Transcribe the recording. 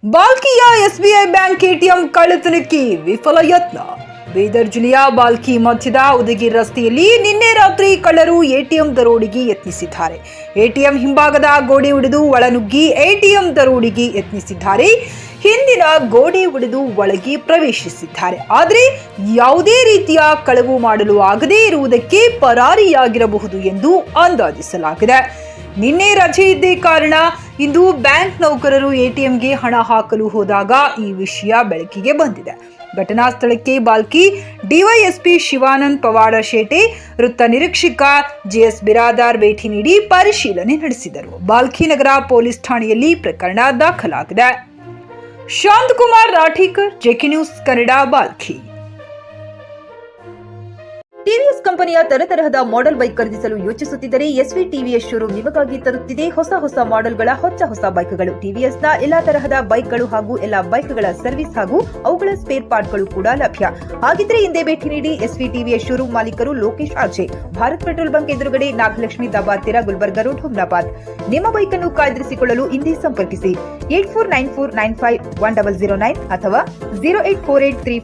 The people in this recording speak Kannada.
ಬಾಲ್ಕಿಯ ಎಸ್ಬಿಐ ಬ್ಯಾಂಕ್ ಎಟಿಎಂ ಕಳ್ಳತನಕ್ಕೆ ವಿಫಲ ಯತ್ನ. ಬೀದರ್ ಜಿಲ್ಲೆಯ ಬಾಲ್ಕಿ ಮಧ್ಯದ ಉದಗಿರ್ ರಸ್ತೆಯಲ್ಲಿ ನಿನ್ನೆ ರಾತ್ರಿ ಕಳ್ಳರು ಎಟಿಎಂ ದರೋಡೆಗೆ ಯತ್ನಿಸಿದ್ದಾರೆ. ಎಟಿಎಂ ಹಿಂಭಾಗದ ಗೋಡೆ ಒಡೆದು ಒಳನುಗ್ಗಿ ಎಟಿಎಂ ದರೋಡೆಗೆ ಯತ್ನಿಸಿದ್ದಾರೆ. ಹಿಂದಿನ ಗೋಡೆ ಒಡೆದು ಒಳಗೆ ಪ್ರವೇಶಿಸಿದ್ದಾರೆ. ಆದರೆ ಯಾವುದೇ ರೀತಿಯ ಕಳವು ಮಾಡಲು ಆಗದೇ ಇರುವುದಕ್ಕೆ ಪರಾರಿಯಾಗಿರಬಹುದು ಎಂದು ಅಂದಾಜಿಸಲಾಗಿದೆ. ನಿನ್ನೆ ರಜೆ ಇದ್ದ ಕಾರಣ ಇಂದು ಬ್ಯಾಂಕ್ ನೌಕರರು ಎಟಿಎಂಗೆ ಹಣ ಹಾಕಲು ಹೋದಾಗ ಈ ವಿಷಯ ಬೆಳಕಿಗೆ ಬಂದಿದೆ. ಘಟನಾ ಸ್ಥಳಕ್ಕೆ ಬಾಲ್ಕಿ ಡಿವೈಎಸ್ಪಿ ಶಿವಾನಂದ್ ಪವಾಡ ಶೇಟೆ, ವೃತ್ತ ನಿರೀಕ್ಷಕ ಜಿಎಸ್ ಬಿರಾದಾರ್ ಭೇಟಿ ನೀಡಿ ಪರಿಶೀಲನೆ ನಡೆಸಿದರು. ಬಾಲ್ಕಿ ನಗರ ಪೊಲೀಸ್ ಠಾಣೆಯಲ್ಲಿ ಪ್ರಕರಣ ದಾಖಲಾಗಿದೆ. ಶಾಂತಕುಮಾರ್ ರಾಠಿಕರ್, ಜೆಕೆ ನ್ಯೂಸ್ ಕನ್ನಡ, ಬಾಲ್ಕಿ. ಟಿವಿಎಸ್ ಕಂಪನಿಯ ತರತರಹದ ಮಾಡೆಲ್ ಬೈಕ್ ಖರೀದಿಸಲು ಯೋಚಿಸುತ್ತಿದ್ದರೆ ಎಸ್ವಿ ಟಿವಿಎಸ್ ಶೋರೂಮ್ ನಿಮಗಾಗಿ ತರುತ್ತಿದೆ ಹೊಸ ಮಾಡೆಲ್ಗಳ ಹೊಸ ಬೈಕ್ಗಳು. ಟಿವಿಎಸ್ನ ಎಲ್ಲಾ ತರಹದ ಬೈಕ್ಗಳು ಹಾಗೂ ಎಲ್ಲಾ ಬೈಕ್ಗಳ ಸರ್ವಿಸ್ ಹಾಗೂ ಅವುಗಳ ಸ್ಪೇರ್ ಪಾರ್ಟ್ಗಳು ಕೂಡ ಲಭ್ಯ. ಹಾಗಿದ್ರೆ ಹಿಂದೆ ಭೇಟಿ ನೀಡಿ. ಎಸ್ವಿ ಟಿವಿಎಸ್ ಶೋರೂಮ್ ಮಾಲೀಕರು Lokesh RJ, Bharat petrol bunk ಎದುರುಗಡೆ, ನಾಗಲಕ್ಷ್ಮಿ ದಾಬಾ ಹತ್ತಿರ, ಗುಲ್ಬರ್ಗಾ ರೋಡ್, ಹುಮ್ನಾಬಾದ್. ನಿಮ್ಮ ಬೈಕ್ ಅನ್ನು ಕಾಯ್ದಿರಿಸಿಕೊಳ್ಳಲು ಹಿಂದೆ ಸಂಪರ್ಕಿಸಿ 8494951009 ಅಥವಾ 08483